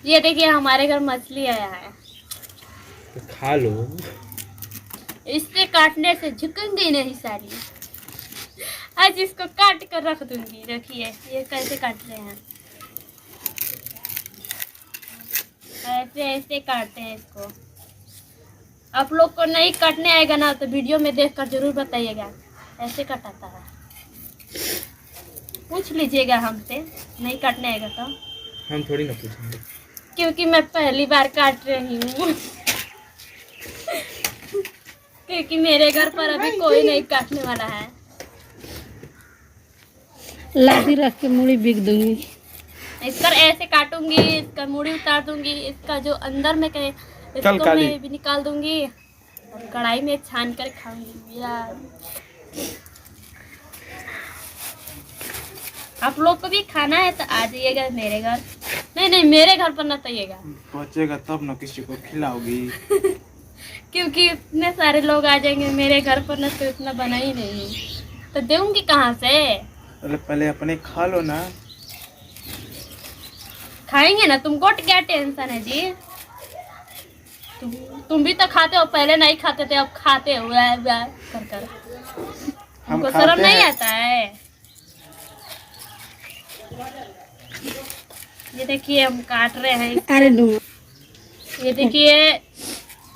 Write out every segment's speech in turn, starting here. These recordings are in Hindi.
ये देखिए हमारे घर मछली आया है, तो खा लो। इससे काटने से झुकेंगी नहीं साली। आज इसको काट कर रख दूंगी। रखिए ये कैसे काट रहे हैं, ऐसे ऐसे काटते हैं इसको। आप लोग को नहीं काटने आएगा ना तो वीडियो में देखकर जरूर बताइएगा ऐसे कटाता है। पूछ लीजिएगा हमसे, नहीं काटने आएगा तो। हम थोड़ी ना पूछेंगे, क्योंकि मैं पहली बार काट रही हूँ। क्योंकि मेरे घर पर अभी कोई नहीं काटने वाला है। लाठी रख के मूड़ी बिक दूंगी। इसका ऐसे काटूंगी, इसका मूड़ी उतार दूंगी, इसका जो अंदर में कहे चल इसको काली। मैं भी निकाल दूंगी और कढ़ाई में छान कर खाऊंगी यार। आप लोग को भी खाना है तो आ जाइएगा मेरे घर। नहीं नहीं मेरे घर पर ना आइएगा, बचेगा तब ना किसी को खिलाओगी। क्योंकि इतने सारे लोग आ जाएंगे मेरे घर पर ना तो इतना बना ही नहीं तो दूंगी कहाँ से। अरे पहले अपने खा लो ना। खाएंगे ना, तुमको क्या टेंशन है जी। तुम भी तो खाते हो, पहले नहीं खाते थे अब खाते हो कर कर। हमको खाते शर्म नहीं हैं। आता है। ये देखिए हम काट रहे हैं अरे डूंगा। ये देखिए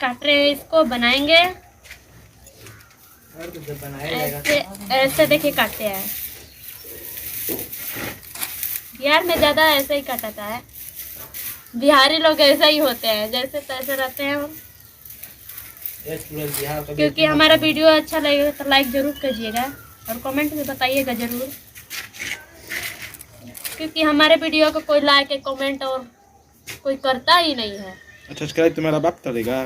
काट रहे हैं, इसको बनाएंगे ऐसे ऐसे। देखिए काटते हैं, बिहार में ज्यादा ऐसे ही काटता है। बिहारी लोग ऐसा ही होते हैं, जैसे तैसे रहते हैं हम। क्योंकि हमारा वीडियो अच्छा लगेगा तो लाइक जरूर कीजिएगा और कमेंट में बताइएगा जरूर, क्योंकि हमारे वीडियो को कोई लाइक कमेंट और कोई करता ही नहीं है। अच्छा सब्सक्राइब तुम्हारा बाप करेगा।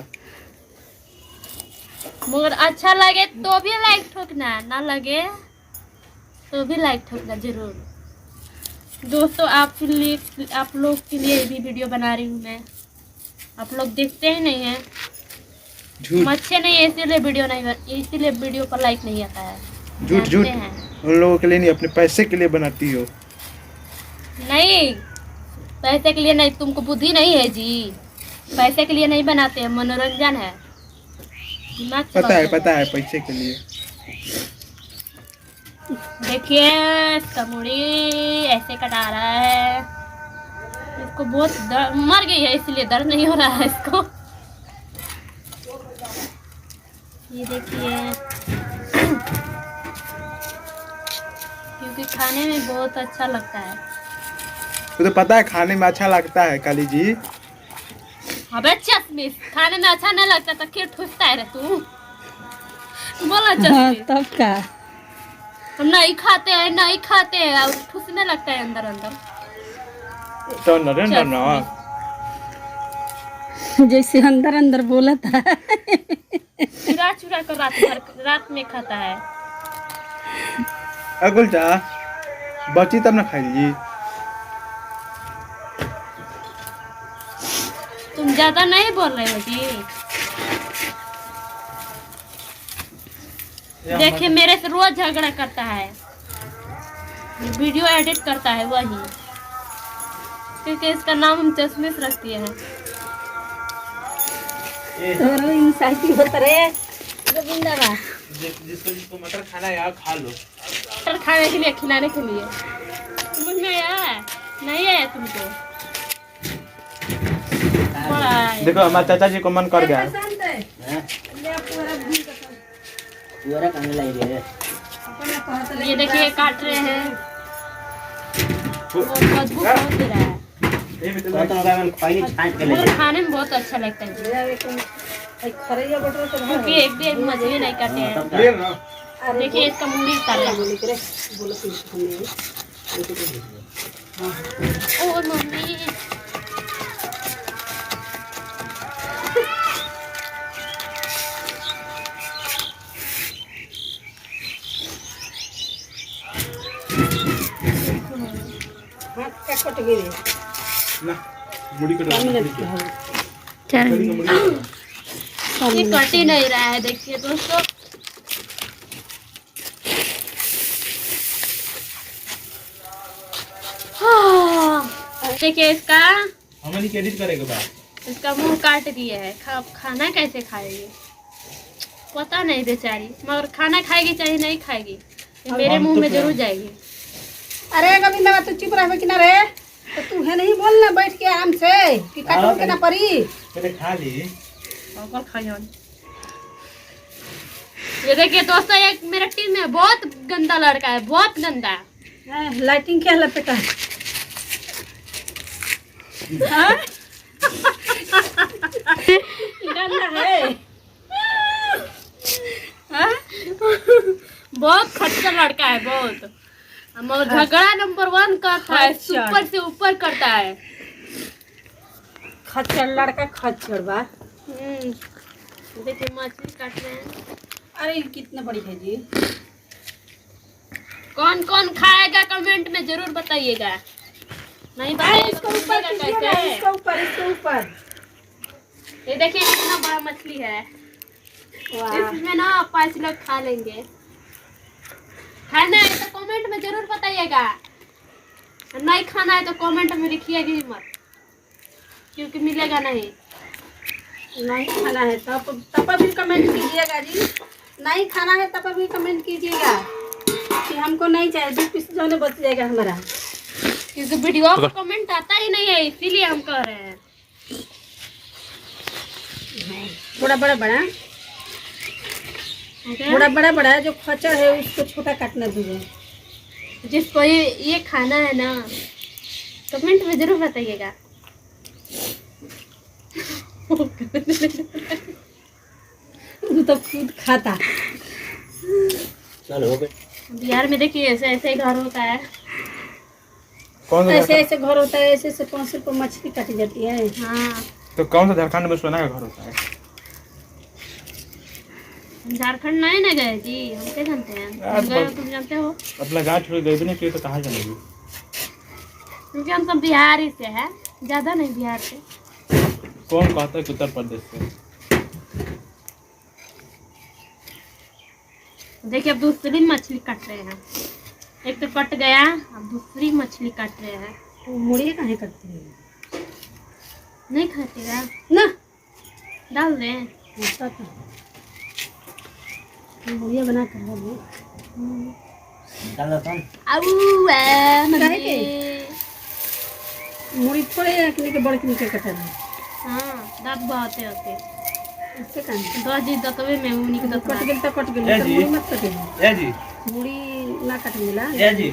मगर अच्छा लगे तो भी लाइक ठोकना, ना लगे तो भी लाइक ठोकना जरूर। दोस्तों आप लोग के लिए भी वीडियो बना रही हूँ मैं, आप लोग देखते ही नहीं है। झूठ अच्छे नहीं है इसीलिए वीडियो नहीं, इसीलिए वीडियो पर लाइक नहीं आता है। झूठ झूठ जानते हैं। उन लोगों के लिए नहीं, अपने पैसे के लिए बनाती हो। नहीं पैसे के लिए नहीं, तुमको बुद्धि नहीं है जी। पैसे के लिए नहीं बनाते हैं, मनोरंजन है। दिमाग चलाते पता हैं। है पैसे के लिए। देखिए इसका मुड़ी ऐसे कटा रहा है, इसको बहुत दर्द, मर गई है इसलिए दर्द नहीं हो रहा है इसको। ये देखिए क्योंकि खाने में बहुत अच्छा लगता है। तो पता है खाने में अच्छा लगता है काली जी। अबे चश्मिश, खाने में अच्छा नहीं लगता तो क्यों ठूसता है रे तू। बोला हाँ चश्मिश, तब का। हम नहीं खाते हैं और ठूसने लगता है अंदर अंदर। तो नरेंद्र ना जैसे अंदर अंदर बोला था। चुरा चुरा कर रात में खाता है। अकुल चा बची तब ना खाई। तुम ज्यादा नहीं बोल रहे हो जी। देखिए मेरे से रोज झगड़ा करता है, वीडियो एडिट करता है वही, क्योंकि इसका नाम हम चश्मिश रख दिए हैं। गोविंदा जिसको मटर खाना है यार खा लो। मटर खाने के लिए, खिलाने के लिए। समझ में आया नहीं आया तुमको? बड़ा है। देखो हमारे चाचा जी को मन कर गया। ये देखिए काट रहे हैं, बहुत बदबू बहुत दे रहा है, मगर खाने में बहुत अच्छा लगता है क्योंकि एक भी मछली नहीं काटे हैं। देखिए इसका मुंडी उतार रहा है। ओ मम्मी ना मुड़ी कटो। ये कट ही नहीं रहा है। देखिए दोस्तों देखिए इसका हमारी एडिट करेगा बात। इसका मुंह काट दिए है, खाना कैसे खाएगी पता नहीं बेचारी, मगर खाना खाएगी चाहे नहीं खाएगी, ये मेरे मुंह में जरूर जाएगी। अरे कभी मैं तो चुप रहे कि ना रे, तो तू है नहीं बोलना बैठ के आराम से कि काटो के ना परी। पहले खा ली। और खाइयो। ये देखिए दोस्तों, एक मेरा टीम में बहुत गंदा लड़का है, बहुत गंदा। लाइटिंग क्या लपेटा है? हाँ? गंदा है। हाँ? बहुत खच्चर लड़का है, बहुत। मगर झगड़ा नंबर 1 करता है, ऊपर से ऊपर करता है। खच्चर लड़का खच्चर बा। देखिए मछली काट रहे हैं। अरे कितना बड़ी है जी। कौन कौन खाएगा कमेंट में जरूर बताइएगा। नहीं बताइएगा इसको तो ऊपर मिलेगा कीजिएगा, कैसे? इसको ऊपर, इसको ऊपर। ये देखिए कितना बड़ा मछली है। वाह। इसमें ना 5 लोग खा लेंगे। खाना है तो कमेंट में जरूर बताइएगा, नहीं खाना है तो कमेंट में लिखिएगा मत, क्योंकि मिलेगा नहीं। नहीं खाना है तब भी कमेंट कीजिएगा जी। नहीं खाना है तब भी कमेंट कीजिएगा कि हमको नहीं चाहिए, 2 पीस जो बच जाएगा हमारा। क्योंकि वीडियो को कमेंट आता ही नहीं है, इसीलिए हम कह रहे हैं। थोड़ा बड़ा बड़ा, थोड़ा बड़ा बड़ा जो खच्चर है उसको छोटा काटना दीजिए। जिसको ये खाना है ना, कमेंट में जरूर बताइएगा। वो तो खुद खाता। चलो हो गए। बिहार में देखिए ऐसे ऐसे घर होता है। कौन सा ऐसे ऐसे घर होता है, ऐसे ऐसे 5 रुपये मछली काटी जाती है। हाँ, तो कौन सा झारखंड में सोना का घर होता है? झारखंड नहीं ना गए जी, हम क्या जानते हैं। यार, हम गए हो, तुम जानते हो? अपना गाँव छोड़ गए भी नहीं किए तो कहाँ जाएंगे? क्योंकि हम सब बिहार ही से है, ज्यादा नहीं बिहार से। कौन कहता है कि उत्तर प्रदेश से? देखिए अब दूसरी मछली काट रहे हैं। एक तो कट गया, अब दूसरी मछली काट रहे हैं। वो मुड़िया कहाँ करती है? नहीं खातेगा ना डाल दें। मुड़िया बना कर मुड़ी थोड़े रखने के बड़े के कटा है। हाँ, दांत बहुत होते। इससे कहाँ दो जी दतवे में उन्हीं के कट दतवा। गेल तो कट गेल, मुड़ी मत कटे। जी मुड़ी ना कट मिला। जी